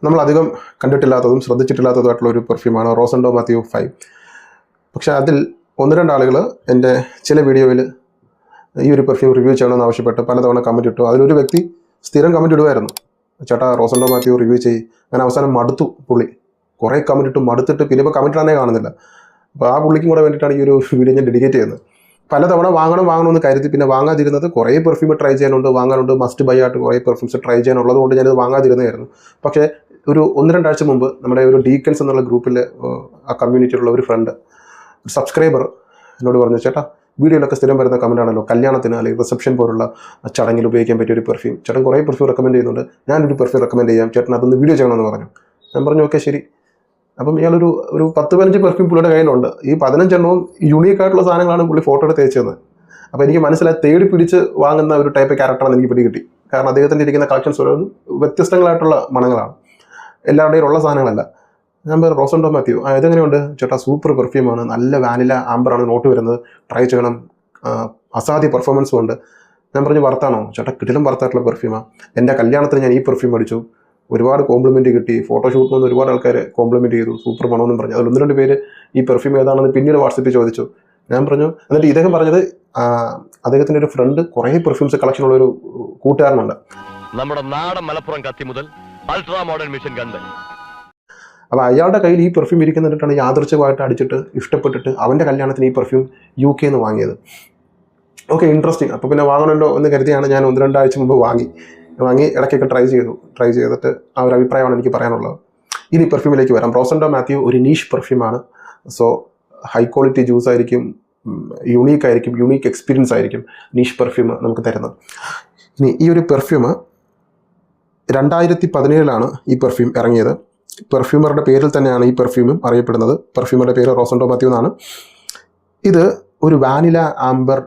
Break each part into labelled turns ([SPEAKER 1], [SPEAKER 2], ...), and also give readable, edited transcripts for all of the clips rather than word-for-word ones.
[SPEAKER 1] നമ്മളധികം കണ്ടിട്ടില്ലാത്തതും ശ്രദ്ധിച്ചിട്ടില്ലാത്തതുമായിട്ടുള്ള ഒരു പെർഫ്യൂമാണ് റോസൻഡോ മാത്യു 5. പക്ഷേ അതിൽ 1-2 ആളുകൾ എൻ്റെ ചില വീഡിയോയിൽ ഈ ഒരു പെർഫ്യൂം റിവ്യൂ ചെയ്യണമെന്ന് ആവശ്യപ്പെട്ട് പലതവണ കമൻറ്റ് ഇട്ടു. അതിലൊരു വ്യക്തി സ്ഥിരം കമൻറ്റ് ഇടുമായിരുന്നു, ചേട്ടാ റോസൻഡോ മാത്യു റിവ്യൂ ചെയ്യും. ഞാൻ അവസാനം മടുത്തു. പുള്ളി കുറേ കമൻറ്റ് ഇട്ട് മടുത്തിട്ട് പിന്നെ ഇപ്പോൾ കമൻറ്റ് ഇടാനേ കാണുന്നില്ല. അപ്പോൾ ആ പുള്ളിക്കും കൂടെ വേണ്ടിയിട്ടാണ് ഈ ഒരു വീഡിയോ ഞാൻ ഡെഡിക്കേറ്റ് ചെയ്യുന്നത്. പലതവണ വാങ്ങണമെന്ന് കരുതി പിന്നെ വാങ്ങാതിരുന്നത്. കുറേ പെർഫ്യൂം ട്രൈ ചെയ്യാനുണ്ട്, വാങ്ങാനുണ്ട്, മസ്റ്റ് ബൈ ആയിട്ട് കുറേ പെർഫ്യൂംസ് ട്രൈ ചെയ്യാനുള്ളത് കൊണ്ട് ഞാനത് വാങ്ങാതിരുന്നതായിരുന്നു. പക്ഷേ ഒരു 1-2 ആഴ്ച മുമ്പ് നമ്മുടെ ഒരു ഡീക്കൻസ് എന്നുള്ള ഗ്രൂപ്പിൽ ആ കമ്മ്യൂണിറ്റിയിലുള്ള ഒരു ഫ്രണ്ട്, ഒരു സബ്സ്ക്രൈബർ എന്നോട് പറഞ്ഞു, ചേട്ടാ വീഡിയോയിലൊക്കെ സ്ഥിരം വരുന്ന കമൻ്റ് ആണല്ലോ, കല്യാണത്തിന് അല്ലെങ്കിൽ റിസപ്ഷൻ പോലുള്ള ചടങ്ങിൽ ഉപയോഗിക്കാൻ പറ്റിയ ഒരു പെർഫ്യൂം, ചേട്ടൻ കുറേ പെർഫ്യൂം റെക്കമെൻഡ് ചെയ്യുന്നുണ്ട്, ഞാനൊരു പെർഫ്യൂം റെക്കമെൻഡ് ചെയ്യാം, ചേട്ടൻ അതൊന്ന് വീഡിയോ ചെയ്യണമെന്ന് പറഞ്ഞു. ഞാൻ പറഞ്ഞു ഓക്കെ ശരി. അപ്പം ഇയാളൊരു 10-15 പെർഫ്യൂം പുള്ളിയുടെ കയ്യിലുണ്ട്. ഈ 15 എണ്ണവും യുണീക്കായിട്ടുള്ള സാധനങ്ങളാണ് പുള്ളി ഫോട്ടോ എടുത്ത് അയച്ചത്. അപ്പോൾ എനിക്ക് മനസ്സിലായി തേടി പിടിച്ച് വാങ്ങുന്ന ഒരു ടൈപ്പ് ക്യാരക്ടറാണ് എനിക്ക് പിടി കിട്ടി. കാരണം അദ്ദേഹത്തിൻ്റെ ഇരിക്കുന്ന കളക്ഷൻസ് ഓരോന്നും വ്യത്യസ്തങ്ങളായിട്ടുള്ള മണങ്ങളാണ്, എല്ലാവരുടെയും ഉള്ള സാധനങ്ങളല്ല. ഞാൻ പറഞ്ഞു റോസൻഡോ മാത്യു ഇതെങ്ങനെയുണ്ട് ചേട്ടാ, സൂപ്പർ പെർഫ്യൂമാണ്, നല്ല വാനില ആംബറാണ് നോട്ട് വരുന്നത്, ട്രൈ ചെയ്യണം, അസാധ്യ പെർഫോമൻസും ഉണ്ട്. ഞാൻ പറഞ്ഞു വർത്താണോ ചേട്ടാ, കിടിലം വർത്തായിട്ടുള്ള പെർഫ്യൂമാണ്, എൻ്റെ കല്യാണത്തിന് ഞാൻ ഈ പെർഫ്യൂം അടിച്ചു, ഒരുപാട് കോംപ്ലിമെൻറ്റ് കിട്ടി, ഫോട്ടോഷൂട്ടിൽ നിന്ന് ഒരുപാട് ആൾക്കാർ കോംപ്ലിമെൻറ്റ് ചെയ്തു, സൂപ്പർ മണമെന്നും പറഞ്ഞു. അതിൽ 1-2 പേര് ഈ പെർഫ്യൂം ഏതാണെന്ന് പിന്നീട് വാട്സപ്പിൽ ചോദിച്ചു. ഞാൻ പറഞ്ഞു, എന്നിട്ട് ഇദ്ദേഹം പറഞ്ഞത് അദ്ദേഹത്തിൻ്റെ ഒരു ഫ്രണ്ട് കുറേ പെർഫ്യൂംസ് കളക്ഷനുള്ള ഒരു കൂട്ടുകാരനുണ്ട്,
[SPEAKER 2] നമ്മുടെ നാടൻ മലപ്പുറം കത്തി മുതൽ അൾട്രാ മോഡേൺ മിഷൻ കണ്ട്.
[SPEAKER 1] അപ്പോൾ അയാളുടെ കയ്യിൽ ഈ പെർഫ്യൂം ഇരിക്കുന്നിട്ടാണ് യാദൃച്ഛികമായിട്ട് അടിച്ചിട്ട് ഇഷ്ടപ്പെട്ടിട്ട് അവൻ്റെ കല്യാണത്തിന് ഈ പെർഫ്യൂം UK നിന്ന് വാങ്ങിയത്. Okay, interesting. അപ്പോൾ പിന്നെ വാങ്ങണമല്ലോ എന്ന് കരുതിയാണ് ഞാൻ 1-2 ആഴ്ച മുമ്പ് വാങ്ങി ഇടയ്ക്കൊക്കെ ട്രൈ ചെയ്തിട്ട് ആ ഒരു അഭിപ്രായമാണ് എനിക്ക് പറയാനുള്ളത്. ഇനി പെർഫ്യൂമിലേക്ക് വരാം. റോസൻഡോ മാത്യു ഒരു നീഷ് പെർഫ്യൂമാണ്. സോ ഹൈ ക്വാളിറ്റി ജ്യൂസ് ആയിരിക്കും, യുണീക്ക് എക്സ്പീരിയൻസ് ആയിരിക്കും നീഷ് പെർഫ്യൂം നമുക്ക് തരുന്നത്. ഇനി ഈ ഒരു പെർഫ്യൂം 2017 ഈ പെർഫ്യൂം ഇറങ്ങിയത്. പെർഫ്യൂമറുടെ പേരിൽ തന്നെയാണ് ഈ പെർഫ്യൂമും അറിയപ്പെടുന്നത്. പെർഫ്യൂമറുടെ പേര് റോസൻഡോ മാത്യു എന്നാണ്. ഇത് ഒരു വാനില ആംബർ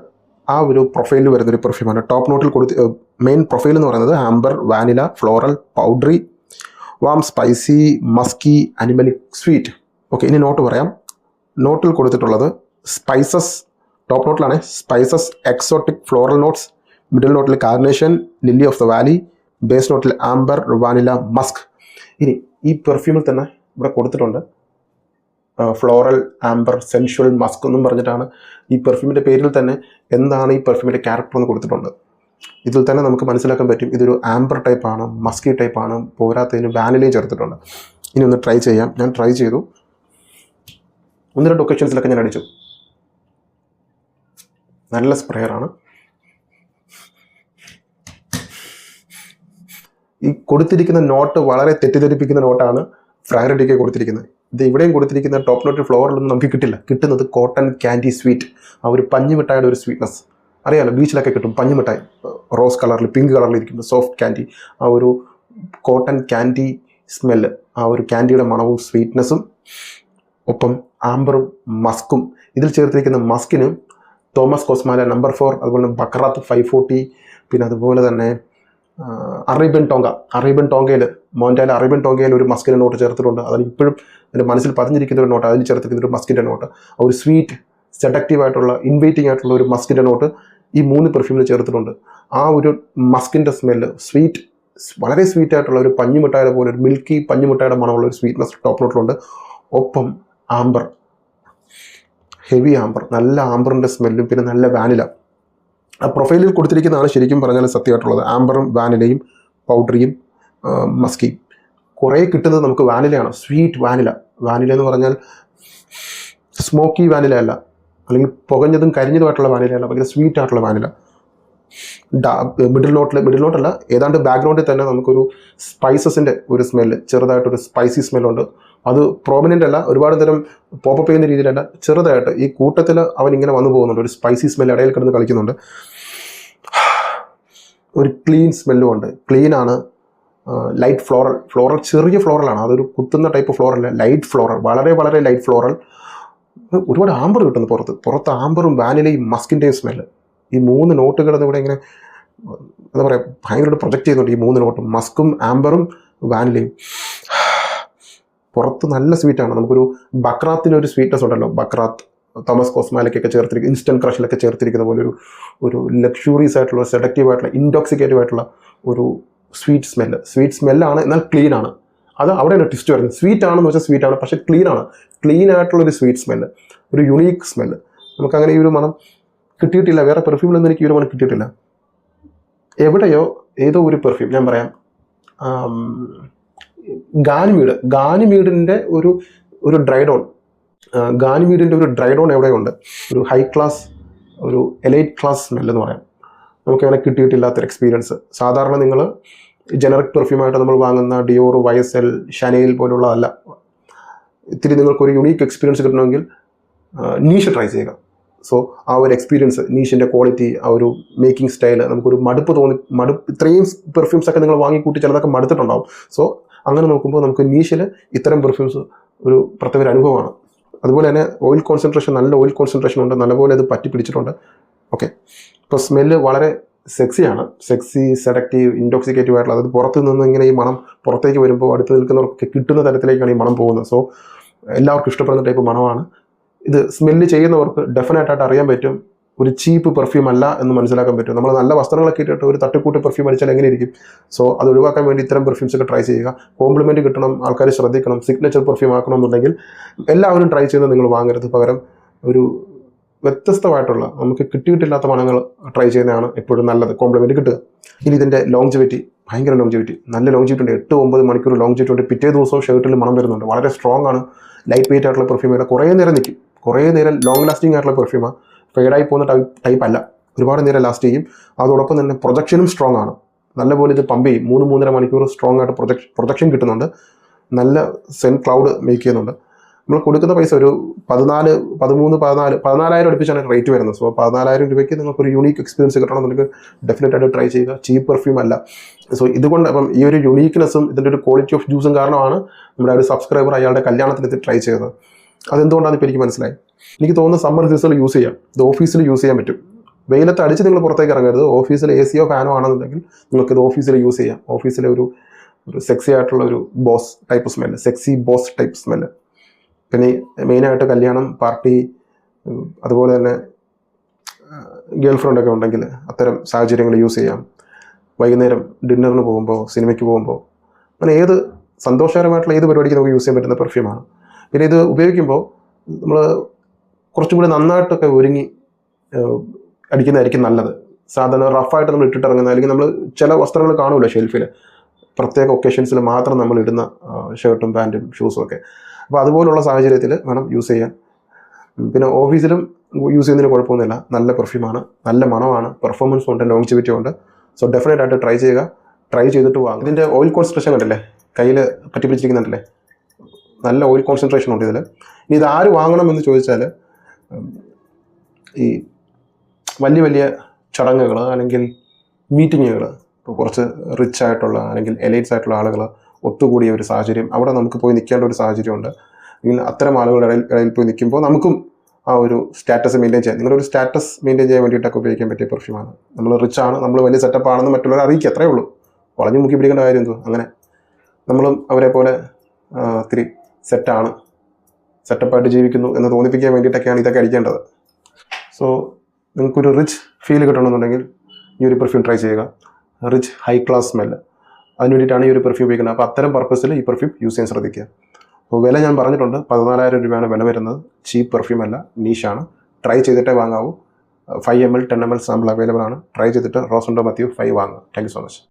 [SPEAKER 1] ആ ഒരു പ്രൊഫൈലിൽ വരുന്നൊരു പെർഫ്യൂമാണ്. ടോപ്പ് നോട്ടിൽ മെയിൻ പ്രൊഫൈൽ എന്ന് പറയുന്നത് amber, vanilla, floral, powdery, warm, spicy, musky, animalic, sweet. Okay, ഇനി നോട്ട് പറയാം. നോട്ടിൽ കൊടുത്തിട്ടുള്ളത് സ്പൈസസ്, ടോപ്പ് നോട്ടിലാണ് spices, exotic floral notes, middle നോട്ടിൽ carnation, lily of the valley, base നോട്ടിൽ ആംബർ, വാനില, മസ്ക്. ഇനി ഈ പെർഫ്യൂമിൽ തന്നെ ഇവിടെ കൊടുത്തിട്ടുണ്ട് ഫ്ലോറൽ, ആംബർ, സെൻഷ്വൽ, മസ്ക് എന്നും പറഞ്ഞിട്ടാണ് ഈ പെർഫ്യൂമിൻ്റെ പേരിൽ തന്നെ എന്താണ് ഈ പെർഫ്യൂമിൻ്റെ ക്യാരക്ടർ എന്ന് കൊടുത്തിട്ടുണ്ട്. ഇതിൽ തന്നെ നമുക്ക് മനസ്സിലാക്കാൻ പറ്റും ഇതൊരു ആംബർ ടൈപ്പാണ്, മസ്കി ടൈപ്പാണ്, പോരാത്തതിന് വാനിലയും ചേർത്തിട്ടുണ്ട്. ഇനി ഒന്ന് ട്രൈ ചെയ്യാം. ഞാൻ ട്രൈ ചെയ്തു, 1-2 ഒക്കേഷൻസിലൊക്കെ ഞാൻ അടിച്ചു. നല്ല സ്പ്രേയറാണ്. ഈ കൊടുത്തിരിക്കുന്ന നോട്ട് വളരെ തെറ്റിദ്ധരിപ്പിക്കുന്ന നോട്ടാണ് ഫ്രാഗ്രൻറ്റിക്ക് കൊടുത്തിരിക്കുന്നത്. ഇത് ഇവിടെയും കൊടുത്തിരിക്കുന്ന ടോപ്പ് നോട്ട് ഫ്ലോറിലൊന്നും നമുക്ക് കിട്ടില്ല. കിട്ടുന്നത് കോട്ടൺ ക്യാൻഡി സ്വീറ്റ്, ആ ഒരു പഞ്ഞിമിഠായിയുടെ ഒരു സ്വീറ്റ്നസ് അറിയാമല്ലോ, ബീച്ചിലൊക്കെ കിട്ടും പഞ്ഞിമിഠായി, റോസ് കളറിൽ പിങ്ക് കളറിൽ ഇരിക്കുന്ന സോഫ്റ്റ് ക്യാൻഡി, ആ ഒരു കോട്ടൺ ക്യാൻഡി സ്മെല്ല്, ആ ഒരു ക്യാൻഡിയുടെ മണവും സ്വീറ്റ്നസ്സും, ഒപ്പം ആംബറും മസ്കും. ഇതിൽ ചേർത്തിരിക്കുന്ന മസ്കിന് തോമസ് കോസ്മാല നമ്പർ 4, അതുപോലെ ബക്രാത്ത് 540, പിന്നെ അതുപോലെ തന്നെ അറേബ്യൻ ടോങ്കയിൽ മോൻറ്റാല അറേബ്യൻ ടോങ്കയിൽ ഒരു മസ്കിൻ്റെ നോട്ട് ചേർത്തിട്ടുണ്ട്. അതിന് ഇപ്പോഴും എൻ്റെ മനസ്സിൽ പതിഞ്ഞിരിക്കുന്ന ഒരു നോട്ട്, അതിൽ ചേർത്തിരിക്കുന്ന ഒരു മസ്കിൻ്റെ നോട്ട്, ഒരു സ്വീറ്റ് സെഡക്റ്റീവ് ആയിട്ടുള്ള ഇൻവൈറ്റിംഗ് ആയിട്ടുള്ള ഒരു മസ്കിൻ്റെ നോട്ട് ഈ 3 പെർഫ്യൂമിൽ ചേർത്തിട്ടുണ്ട്. ആ ഒരു മസ്കിൻ്റെ സ്മെല്ല്, സ്വീറ്റ്, വളരെ സ്വീറ്റ് ആയിട്ടുള്ള ഒരു പഞ്ഞിമിഠായിയുടെ പോലെ ഒരു മിൽക്കി പഞ്ഞിമിഠായിയുടെ മണമുള്ള ഒരു സ്വീറ്റ്നസ് ടോപ്പ് നോട്ടിലുണ്ട്. ഒപ്പം ആംബർ, ഹെവി ആംബർ, നല്ല ആംബറിൻ്റെ സ്മെല്ലും പിന്നെ നല്ല വാനില. ആ പ്രൊഫൈലിൽ കൊടുത്തിരിക്കുന്നതാണ് ശരിക്കും പറഞ്ഞാൽ സത്യമായിട്ടുള്ളത്. ആംബറും വാനിലയും പൗഡറിയും മസ്കിയും. കുറേ കിട്ടുന്നത് നമുക്ക് വാനിലയാണ്, സ്വീറ്റ് വാനില. വാനില എന്ന് പറഞ്ഞാൽ സ്മോക്കി വാനില അല്ല, അല്ലെങ്കിൽ പുകഞ്ഞതും കരിഞ്ഞതുമായിട്ടുള്ള വാനില അല്ല, ഭയങ്കര സ്വീറ്റ് ആയിട്ടുള്ള വാനില. മിഡിൽ നോട്ടല്ല, ഏതാണ്ട് ബാക്ക്ഗ്രൗണ്ടിൽ തന്നെ നമുക്കൊരു സ്പൈസസിൻ്റെ ഒരു സ്മെല്ല്, ചെറുതായിട്ടൊരു സ്പൈസി സ്മെല്ലുണ്ട്. അത് പ്രോമിനൻ്റ് അല്ല, ഒരുപാട് തരം പോപ്പപ്പ് ചെയ്യുന്ന രീതിയിലല്ല, ചെറുതായിട്ട് ഈ കൂട്ടത്തിൽ അവൻ ഇങ്ങനെ വന്നു പോകുന്നുണ്ട്. ഒരു സ്പൈസി സ്മെല്ല് ഇടയിൽ കിടന്ന് കളിക്കുന്നുണ്ട്. ഒരു ക്ലീൻ സ്മെല്ലും ഉണ്ട്. ക്ലീനാണ്, ലൈറ്റ് ഫ്ലോറൽ ചെറിയ ഫ്ലോറലാണ്, അതൊരു കുത്തുന്ന ടൈപ്പ് ഫ്ലോറല്ല, ലൈറ്റ് ഫ്ലോറൽ, വളരെ വളരെ ലൈറ്റ് ഫ്ലോറൽ. ഒരുപാട് ആംബർ കിട്ടുന്നു പുറത്ത് ആംബറും വാനിലയും മസ്കിൻ്റെയും സ്മെല്ല്. ഈ 3 നോട്ടുകളെന്ന് ഇവിടെ ഇങ്ങനെ എന്താ പറയുക ഭയങ്കരമായിട്ട് പ്രൊജക്റ്റ് ചെയ്യുന്നുണ്ട്. ഈ 3 നോട്ടും, മസ്കും ആംബറും വാനിലയും. പുറത്ത് നല്ല സ്വീറ്റാണ്. നമുക്കൊരു ബക്രാത്തിനൊരു സ്വീറ്റ്നസ് ഉണ്ടല്ലോ, ബക്രാത്ത് തോമസ് കോസ്മാലയ്ക്കൊക്കെ ചേർത്തിരിക്കുന്ന ഇൻസ്റ്റൻറ്റ് ക്രഷിലൊക്കെ ചേർത്തിരിക്കുന്ന പോലെ ഒരു ലക്ഷൂറിയസ് ആയിട്ടുള്ള, സെഡക്റ്റീവ് ആയിട്ടുള്ള, ഇൻടോക്സിക്കേറ്റീവ് ആയിട്ടുള്ള ഒരു സ്വീറ്റ് സ്മെല്ലാണ്, എന്നാൽ ക്ലീനാണ്. അത് അവിടെയാണ് ട്വിസ്റ്റ് വരുന്നത്. സ്വീറ്റ് ആണെന്ന് വെച്ചാൽ സ്വീറ്റ് ആണ്, പക്ഷേ ക്ലീൻ ആയിട്ടുള്ളൊരു സ്വീറ്റ് സ്മെല്ല്, ഒരു യുണീക്ക് സ്മെല്ല്. നമുക്കങ്ങനെ ഈ ഒരു മണം കിട്ടിയിട്ടില്ല, വേറെ പെർഫ്യൂമിലൊന്നും എനിക്ക് ഈ ഒരു മണം കിട്ടിയിട്ടില്ല. എവിടെയോ ഏതോ ഒരു പെർഫ്യൂം ഞാൻ പറയാം, ഗാനിമീഡിൻ്റെ ഒരു ഡ്രൈഡോൺ, ഗാനിമീഡിൻ്റെ ഒരു ഡ്രൈഡോൺ എവിടെയുണ്ട്, ഒരു ഹൈ ക്ലാസ്, ഒരു എലൈറ്റ് ക്ലാസ് സ്മെല്ലെന്ന് പറയാം. നമുക്കങ്ങനെ കിട്ടിയിട്ടില്ലാത്തൊരു എക്സ്പീരിയൻസ്. സാധാരണ നിങ്ങൾ ജനറിക് പെർഫ്യൂമായിട്ട് നമ്മൾ വാങ്ങുന്ന ഡിയോർ, YSL, ഷനേൽ പോലുള്ളതല്ല. ഇത്തിരി നിങ്ങൾക്കൊരു യുണീക്ക് എക്സ്പീരിയൻസ് കിട്ടണമെങ്കിൽ നീഷ് ട്രൈ ചെയ്യുക. സോ ആ ഒരു എക്സ്പീരിയൻസ്, നീഷിൻ്റെ ക്വാളിറ്റി, ആ ഒരു മേക്കിംഗ് സ്റ്റൈൽ, നമുക്കൊരു മടുപ്പ് ഇത്രയും പെർഫ്യൂംസൊക്കെ നിങ്ങൾ വാങ്ങിക്കൂട്ടി ചിലതൊക്കെ മടുത്തിട്ടുണ്ടാവും. സോ അങ്ങനെ നോക്കുമ്പോൾ നമുക്ക് നീഷിൽ ഇത്തരം പെർഫ്യൂംസ് ഒരു പ്രത്യേക ഒരു അനുഭവമാണ്. അതുപോലെ തന്നെ ഓയിൽ കോൺസെൻട്രേഷൻ, നല്ല ഓയിൽ കോൺസെൻട്രേഷൻ ഉണ്ട്, നല്ലപോലെ അത് പറ്റി പിടിച്ചിട്ടുണ്ട്. ഓക്കെ, ഇപ്പോൾ സ്മെല്ല് വളരെ സെക്സിയാണ്, സെക്സി, സെഡക്റ്റീവ്, ഇൻടോക്സിക്കേറ്റീവ് ആയിട്ടുള്ള, അതായത് പുറത്ത് നിന്ന് ഇങ്ങനെ ഈ മണം പുറത്തേക്ക് വരുമ്പോൾ അടുത്ത് നിൽക്കുന്നവർക്കൊക്കെ കിട്ടുന്ന തരത്തിലേക്കാണ് ഈ മണം പോകുന്നത്. സോ എല്ലാവർക്കും ഇഷ്ടപ്പെടുന്ന ടൈപ്പ് മണമാണ് ഇത്. സ്മെല്ല് ചെയ്യുന്നവർക്ക് ഡെഫിനറ്റായിട്ട് അറിയാൻ പറ്റും ഒരു ചീപ്പ് പെർഫ്യൂം അല്ല എന്ന് മനസ്സിലാക്കാൻ പറ്റും. നമ്മൾ നല്ല വസ്ത്രങ്ങളൊക്കെ ഇട്ടിട്ട് ഒരു തട്ടിക്കൂട്ട് പെർഫ്യൂം അടിച്ചാൽ എങ്ങനെ ഇരിക്കും? സോ അത് ഒഴിവാക്കാൻ വേണ്ടി ഇത്തരം പെർഫ്യൂംസ് ഒക്കെ ട്രൈ ചെയ്യുക. കോംപ്ലിമെൻറ്റ് കിട്ടണം, ആൾക്കാർ ശ്രദ്ധിക്കണം, സിഗ്നേച്ചർ പെർഫ്യൂം ആക്കണമെന്നുണ്ടെങ്കിൽ എല്ലാവരും ട്രൈ ചെയ്യുന്നത് നിങ്ങൾ വാങ്ങരുത്. പകരം ഒരു വ്യത്യസ്തമായിട്ടുള്ള, നമുക്ക് കിട്ടിയിട്ടില്ലാത്ത മണങ്ങൾ ട്രൈ ചെയ്യുന്നതാണ് എപ്പോഴും നല്ലത്, കോംപ്ലിമെൻറ്റ് കിട്ടുക. ഇനി ഇതിൻ്റെ ലോങ്ജിവിറ്റി, ഭയങ്കര ലോങ്ജിവിറ്റി, നല്ല ലോങ്ജിവിറ്റി ഉണ്ട്. 8-9 മണിക്കൂർ ലോങ്ജിവിറ്റി ഉണ്ട്. പിറ്റേ ദിവസവും ഷർട്ടിൽ മണം വരുന്നുണ്ട്. വളരെ സ്ട്രോങ് ആണ്, ലൈറ്റ് വെയിറ്റ് ആയിട്ടുള്ള പെർഫ്യൂമാണ്. കുറേ നേരം നിൽക്കും, കുറേ നേരം ലോങ് ലാസ്റ്റിംഗ് ആയിട്ടുള്ള പെർഫ്യൂമാണ്. ഫെയ്ഡായി പോകുന്ന ടൈപ്പ് അല്ല, ഒരുപാട് നേരം ലാസ്റ്റ് ചെയ്യും. അതോടൊപ്പം തന്നെ പ്രൊജക്ഷനും സ്ട്രോങ് ആണ്. നല്ലപോലെ ഇത് പമ്പ് ചെയ്യും. 3-3.5 മണിക്കൂർ സ്ട്രോങ് ആയിട്ട് പ്രൊജക്ഷൻ കിട്ടുന്നുണ്ട്. നല്ല സെൻ ക്ലൗഡ് മേക്ക് ചെയ്യുന്നുണ്ട്. നമ്മൾ കൊടുക്കുന്ന പൈസ ഒരു 14,000 അടുപ്പിച്ചാണ് റേറ്റ് വരുന്നത്. സോ 14,000 രൂപയ്ക്ക് നിങ്ങൾക്കൊരു യൂണീക്ക് എക്സ്പീരിയൻസ് കിട്ടണമെന്നുണ്ടെങ്കിൽ ഡെഫിനറ്റായിട്ട് ട്രൈ ചെയ്യുക. ചീപ്പ് പെർഫ്യൂം അല്ല. സോ ഇതുകൊണ്ട് അപ്പം ഈ ഒരു യുണീക്ക്നെസ്സും ഇതിൻ്റെ ഒരു ക്വാളിറ്റി ഓഫ് ജ്യൂസും കാരണമാണ് നമ്മുടെ ഒരു സബ്സ്ക്രൈബർ അയാളുടെ കല്യാണത്തിന് ഇത് ട്രൈ ചെയ്തത്. അതെന്തുകൊണ്ടാണെന്ന് ഇപ്പോൾ എനിക്ക് മനസ്സിലായി. എനിക്ക് തോന്നുന്നു സമ്മർ സീസണിൽ യൂസ് ചെയ്യാം, ഇത് ഓഫീസിൽ യൂസ് ചെയ്യാൻ പറ്റും. വെയിലത്ത് അടിച്ച് നിങ്ങൾ പുറത്തേക്ക് ഇറങ്ങരുത്. ഓഫീസിൽ AC യോ ഫാനോ ആണെന്നുണ്ടെങ്കിൽ നിങ്ങൾക്കിത് ഓഫീസിൽ യൂസ് ചെയ്യാം. ഓഫീസിലെ ഒരു സെക്സി ആയിട്ടുള്ള ഒരു boss type smell, sexy boss type smell. പിന്നെ മെയിനായിട്ട് കല്യാണം, പാർട്ടി, അതുപോലെ തന്നെ ഗേൾ ഫ്രണ്ടൊക്കെ ഉണ്ടെങ്കിൽ അത്തരം സാഹചര്യങ്ങൾ യൂസ് ചെയ്യാം. വൈകുന്നേരം ഡിന്നറിന് പോകുമ്പോൾ, സിനിമയ്ക്ക് പോകുമ്പോൾ, അങ്ങനെ ഏത് സന്തോഷകരമായിട്ടുള്ള ഏത് പരിപാടിക്ക് നമുക്ക് യൂസ് ചെയ്യാൻ പറ്റുന്ന പെർഫ്യൂമാണ്. പിന്നെ ഇത് ഉപയോഗിക്കുമ്പോൾ നമ്മൾ കുറച്ചും കൂടി നന്നായിട്ടൊക്കെ ഒരുങ്ങി അടിക്കുന്നതായിരിക്കും നല്ലത്. സാധാരണ റഫായിട്ട് നമ്മൾ ഇട്ടിട്ടിറങ്ങുന്ന, അല്ലെങ്കിൽ നമ്മൾ ചില വസ്ത്രങ്ങൾ കാണുമല്ലോ ഷെൽഫിൽ, പ്രത്യേക ഒക്കേഷൻസിൽ മാത്രം നമ്മൾ ഇടുന്ന ഷർട്ടും പാൻറ്റും ഷൂസും ഒക്കെ. അപ്പോൾ അതുപോലുള്ള സാഹചര്യത്തിൽ വേണം യൂസ് ചെയ്യാൻ. പിന്നെ ഓഫീസിലും യൂസ് ചെയ്യുന്നതിന് കുഴപ്പമൊന്നുമില്ല. നല്ല പെർഫ്യൂമാണ്, നല്ല മണമാണ്, പെർഫോമൻസും ഉണ്ട്, ലോങ്ജിവിറ്റി ഉണ്ട്. സോ ഡെഫിനറ്റ് ആയിട്ട് ട്രൈ ചെയ്യുക. ട്രൈ ചെയ്തിട്ട് വാങ്ങും. ഇതിൻ്റെ ഓയിൽ കോൺസെൻട്രേഷൻ കണ്ടില്ലേ, കയ്യിൽ പറ്റി പിടിച്ചിരിക്കുന്നുണ്ടല്ലേ, നല്ല ഓയിൽ കോൺസെൻട്രേഷൻ ഉണ്ട് ഇതിൽ. ഇനി ഇത് ആര് വാങ്ങണമെന്ന് ചോദിച്ചാൽ, ഈ വലിയ വലിയ ചടങ്ങുകൾ അല്ലെങ്കിൽ മീറ്റിങ്ങുകൾ, ഇപ്പോൾ കുറച്ച് റിച്ച് ആയിട്ടുള്ള അല്ലെങ്കിൽ എലൈറ്റ്സ് ആയിട്ടുള്ള ആളുകൾ ഒത്തുകൂടിയ ഒരു സാഹചര്യം, അവിടെ നമുക്ക് പോയി നിൽക്കേണ്ട ഒരു സാഹചര്യമുണ്ട്. അല്ലെങ്കിൽ അത്തരം ആളുകളുടെ ഇടയിൽ പോയി നിൽക്കുമ്പോൾ നമുക്കും ആ ഒരു സ്റ്റാറ്റസ് മെയിൻറ്റെയിൻ ചെയ്യാൻ, നിങ്ങളൊരു സ്റ്റാറ്റസ് മെയിൻറ്റെയിൻ ചെയ്യാൻ വേണ്ടിയിട്ടൊക്കെ ഉപയോഗിക്കാൻ പറ്റിയ പെർഫ്യൂമാണ്. നമ്മൾ റിച്ച് ആണ്, നമ്മൾ വലിയ സെറ്റപ്പ് ആണെന്ന് മറ്റുള്ളവരെ അറിയിക്കുക, അത്രയേ ഉള്ളൂ. വളഞ്ഞു മുക്കി പിടിക്കേണ്ട കാര്യം എന്തോ. അങ്ങനെ നമ്മളും അവരെ പോലെ ഇത്തിരി സെറ്റാണ്, സെറ്റപ്പായിട്ട് ജീവിക്കുന്നു എന്ന് തോന്നിപ്പിക്കാൻ വേണ്ടിയിട്ടൊക്കെയാണ് ഇതൊക്കെ അടിക്കേണ്ടത്. സോ നിങ്ങൾക്കൊരു റിച്ച് ഫീൽ കിട്ടണമെന്നുണ്ടെങ്കിൽ ഈ ഒരു പെർഫ്യൂം ട്രൈ ചെയ്യുക. റിച്ച് ഹൈ ക്ലാസ് സ്മെല്ല്, അതിന് വേണ്ടിയിട്ടാണ് ഈ ഒരു പെർഫ്യൂം ഉപയോഗിക്കുന്നത്. അപ്പോൾ അത്തരം പർപ്പസിൽ ഈ പെർഫ്യൂം യൂസ് ചെയ്യാൻ ശ്രദ്ധിക്കുക. അപ്പോൾ വില ഞാൻ പറഞ്ഞിട്ടുണ്ട്, 14,000 രൂപയാണ് വില വരുന്നത്. ചീപ്പ് പെർഫ്യൂം അല്ല, നീഷാണ്. ട്രൈ ചെയ്തിട്ടേ വാങ്ങാവൂ. 5 ml 10 ml സാമ്പിൾ അവൈലബിൾ ആണ്. ട്രൈ ചെയ്തിട്ട് റോസൻഡോ മാത്യു 5 വാങ്ങുക. Thank you so much.